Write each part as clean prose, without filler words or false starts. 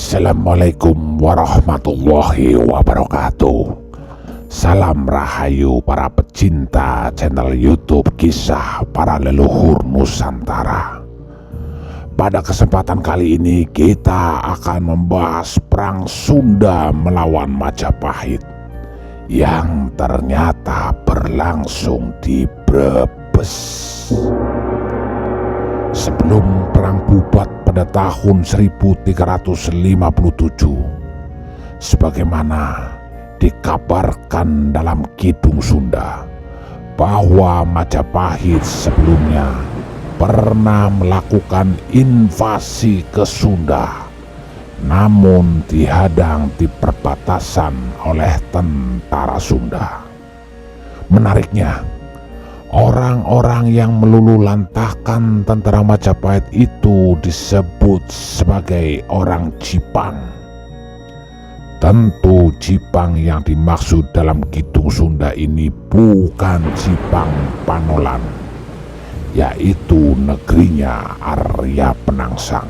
Assalamualaikum warahmatullahi wabarakatuh. Salam rahayu para pecinta channel YouTube Kisah Para Leluhur Nusantara. Pada kesempatan kali ini kita akan membahas perang Sunda melawan Majapahit yang ternyata berlangsung di Brebes. Sebelum perang bubat pada tahun 1357, sebagaimana dikabarkan dalam Kidung Sunda bahwa Majapahit sebelumnya pernah melakukan invasi ke Sunda, namun dihadang di perbatasan oleh tentara Sunda. Menariknya, orang-orang yang meluluhlantahkan tentara Majapahit itu disebut sebagai orang Jipang. Tentu Jipang yang dimaksud dalam Kidung Sunda ini bukan Jipang Panolan, yaitu negerinya Arya Penangsang,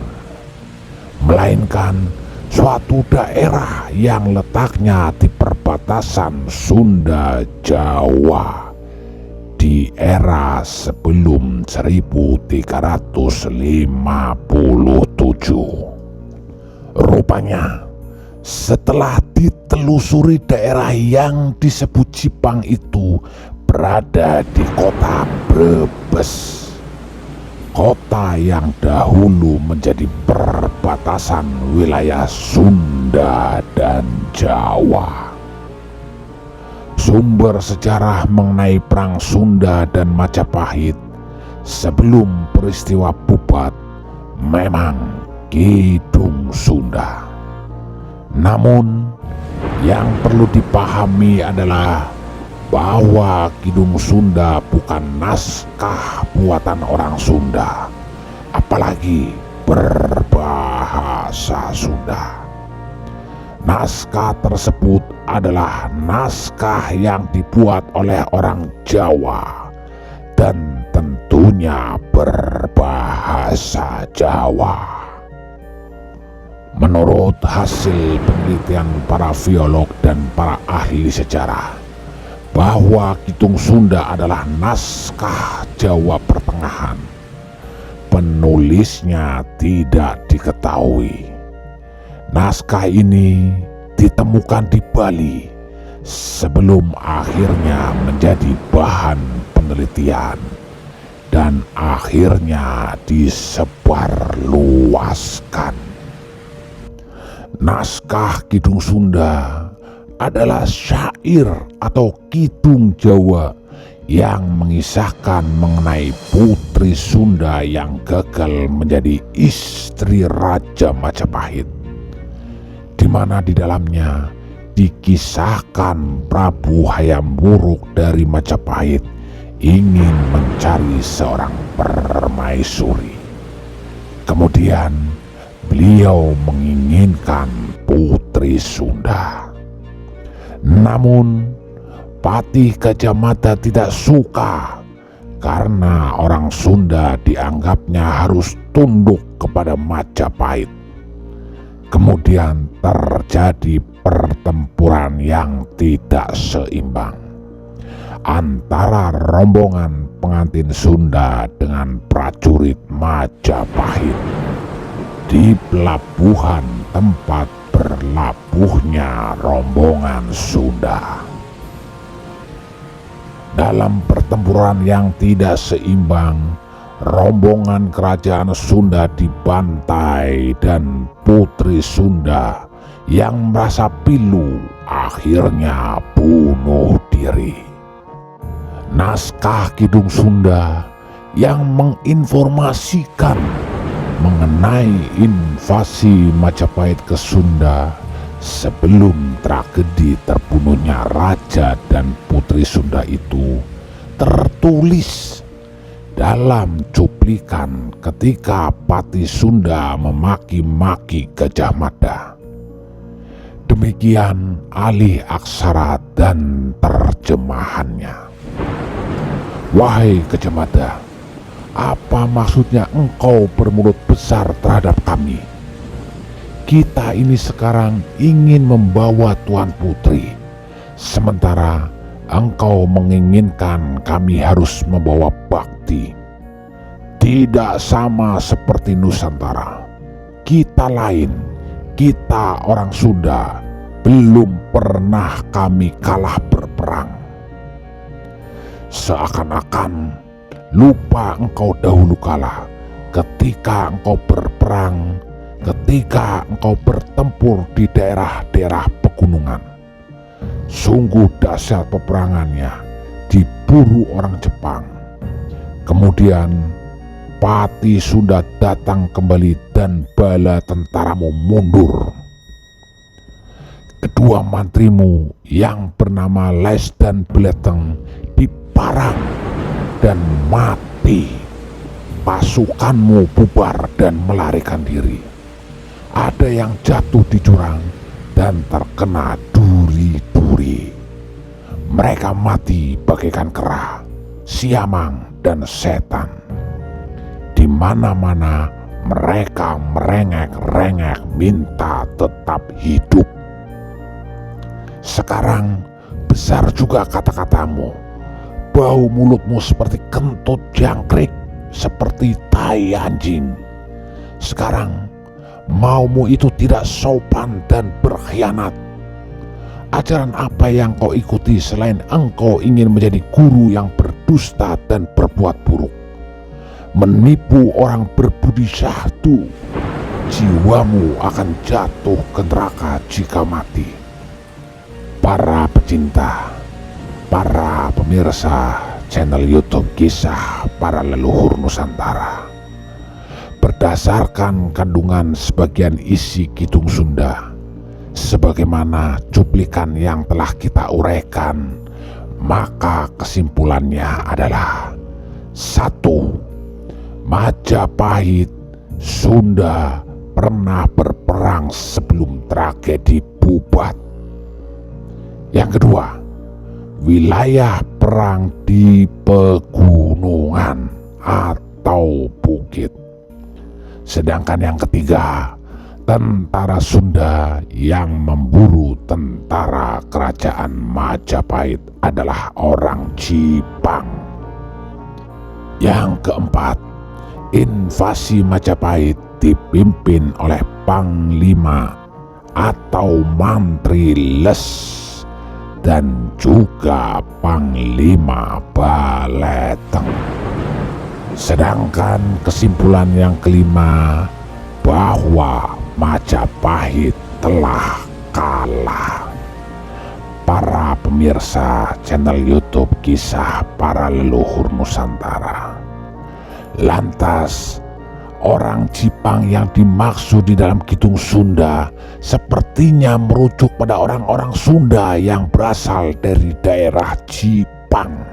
melainkan suatu daerah yang letaknya di perbatasan Sunda Jawa di era sebelum 1357. Rupanya setelah ditelusuri, daerah yang disebut Jipang itu berada di kota Brebes, kota yang dahulu menjadi perbatasan wilayah Sunda dan Jawa. Sumber sejarah mengenai perang Sunda dan Majapahit sebelum peristiwa bubat memang Kidung Sunda. Namun yang perlu dipahami adalah bahwa Kidung Sunda bukan naskah buatan orang Sunda, apalagi berbahasa Sunda. Naskah tersebut adalah naskah yang dibuat oleh orang Jawa dan tentunya berbahasa Jawa. Menurut hasil penelitian para filolog dan para ahli sejarah, bahwa Kidung Sunda adalah naskah Jawa Pertengahan, penulisnya tidak diketahui. Naskah ini ditemukan di Bali sebelum akhirnya menjadi bahan penelitian dan akhirnya disebarluaskan. Naskah Kidung Sunda adalah syair atau kidung Jawa yang mengisahkan mengenai putri Sunda yang gagal menjadi istri Raja Majapahit, di mana di dalamnya dikisahkan Prabu Hayam Wuruk dari Majapahit ingin mencari seorang permaisuri. Kemudian beliau menginginkan putri Sunda. Namun Patih Gajah Mada tidak suka karena orang Sunda dianggapnya harus tunduk kepada Majapahit. Kemudian terjadi pertempuran yang tidak seimbang antara rombongan pengantin Sunda dengan prajurit Majapahit di pelabuhan tempat berlabuhnya rombongan Sunda. Dalam pertempuran yang tidak seimbang, rombongan kerajaan Sunda dibantai dan putri Sunda yang merasa pilu akhirnya bunuh diri. Naskah Kidung Sunda yang menginformasikan mengenai invasi Majapahit ke Sunda sebelum tragedi terbunuhnya raja dan putri Sunda itu tertulis dalam cuplikan ketika Patih Sunda memaki-maki Gajah Mada. Demikian alih aksara dan terjemahannya. Wahai Gajah Mada, apa maksudnya engkau bermulut besar terhadap kami? Kita ini sekarang ingin membawa Tuan Putri, sementara engkau menginginkan kami harus membawa bakti. Tidak sama seperti Nusantara. Kita lain, kita orang Sunda, belum pernah kami kalah berperang. Seakan-akan lupa engkau dahulu kala ketika engkau berperang, ketika engkau bertempur di daerah-daerah pegunungan. Sungguh dahsyat peperangannya, diburu orang Jepang. Kemudian Pati Sunda datang kembali dan bala tentaramu mundur. Kedua mantrimu yang bernama Les dan Beleteng diparang dan mati. Pasukanmu bubar dan melarikan diri. Ada yang jatuh di jurang dan terkena duri-duri. Mereka mati bagaikan kera, siamang, dan setan. Di mana-mana mereka merengek-rengek minta tetap hidup. Sekarang besar juga kata-katamu. Bau mulutmu seperti kentut jangkrik, seperti tai anjing. Sekarang maumu itu tidak sopan dan berkhianat. Ajaran apa yang kau ikuti selain engkau ingin menjadi guru yang berdusta dan berbuat buruk? Menipu orang berbudi syahdu. Jiwamu akan jatuh ke neraka jika mati. Para pecinta, para pemirsa channel YouTube Kisah Para Leluhur Nusantara, berdasarkan kandungan sebagian isi Kidung Sunda, sebagaimana cuplikan yang telah kita uraikan, maka kesimpulannya adalah: 1. Majapahit Sunda pernah berperang sebelum tragedi Bubat. Yang kedua, wilayah perang di pegunungan atau bukit. Sedangkan yang ketiga, tentara Sunda yang memburu tentara kerajaan Majapahit adalah orang Jipang. Yang keempat, invasi Majapahit dipimpin oleh Panglima atau Mantri Les dan juga Panglima Baleteng. Sedangkan kesimpulan yang kelima, bahwa Majapahit telah kalah. Para pemirsa channel YouTube Kisah Para Leluhur Nusantara, lantas orang Jipang yang dimaksud di dalam Kidung Sunda sepertinya merujuk pada orang-orang Sunda yang berasal dari daerah Jipang.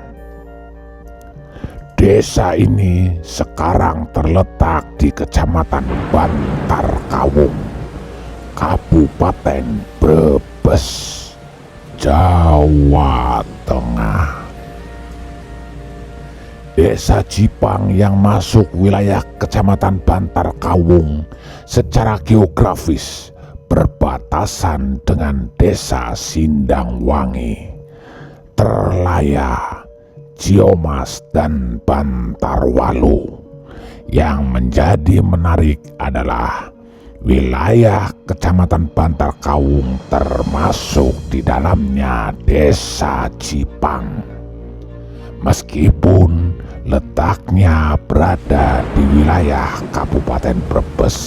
Desa ini sekarang terletak di Kecamatan Bantar Kawung, Kabupaten Brebes, Jawa Tengah. Desa Jipang yang masuk wilayah Kecamatan Bantar Kawung secara geografis berbatasan dengan Desa Sindangwangi, Terlaya, Ciomas, dan Bantarwalu. Yang menjadi menarik adalah wilayah Kecamatan Bantar Kawung termasuk di dalamnya Desa Jipang. Meskipun letaknya berada di wilayah Kabupaten Brebes,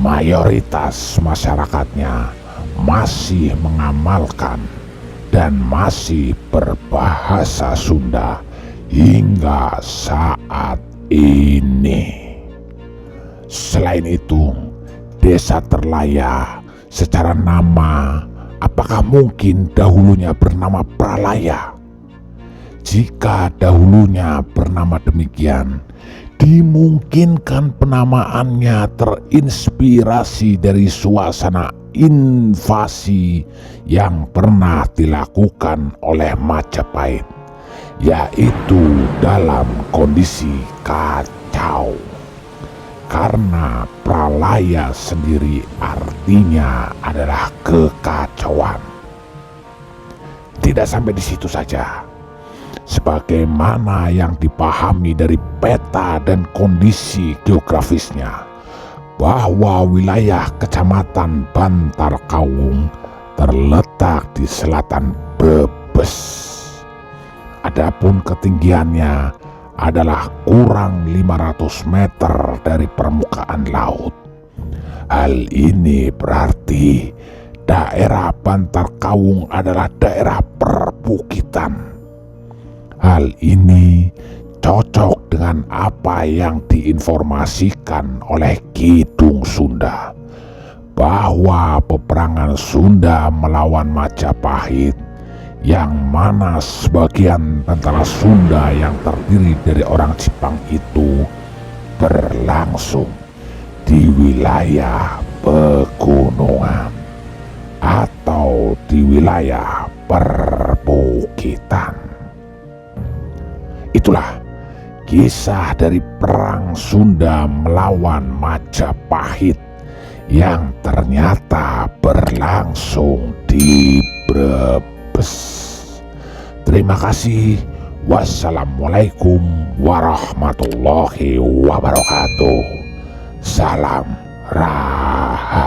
mayoritas masyarakatnya masih mengamalkan dan masih berbahasa Sunda hingga saat ini. Selain itu, Desa Terlaya secara nama, apakah mungkin dahulunya bernama Pralaya? Jika dahulunya bernama demikian, dimungkinkan penamaannya terinspirasi dari suasana invasi yang pernah dilakukan oleh Majapahit, yaitu dalam kondisi kacau. karena pralaya sendiri artinya adalah kekacauan. Tidak sampai di situ saja. Sebagaimana yang dipahami dari peta dan kondisi geografisnya, bahwa wilayah Kecamatan Bantar Kawung terletak di selatan Brebes. Adapun ketinggiannya adalah kurang 500 meter dari permukaan laut. Hal ini berarti daerah Bantar Kawung adalah daerah perbukitan. Hal ini cocok dengan apa yang diinformasikan oleh Kidung Sunda, bahwa peperangan Sunda melawan Majapahit, yang mana sebagian tentara Sunda yang terdiri dari orang Jepang itu berlangsung di wilayah pegunungan atau di wilayah perbukitan. Itulah kisah dari perang Sunda melawan Majapahit yang ternyata berlangsung di Brebes. Terima kasih. Wassalamualaikum warahmatullahi wabarakatuh. Salam Rahayu.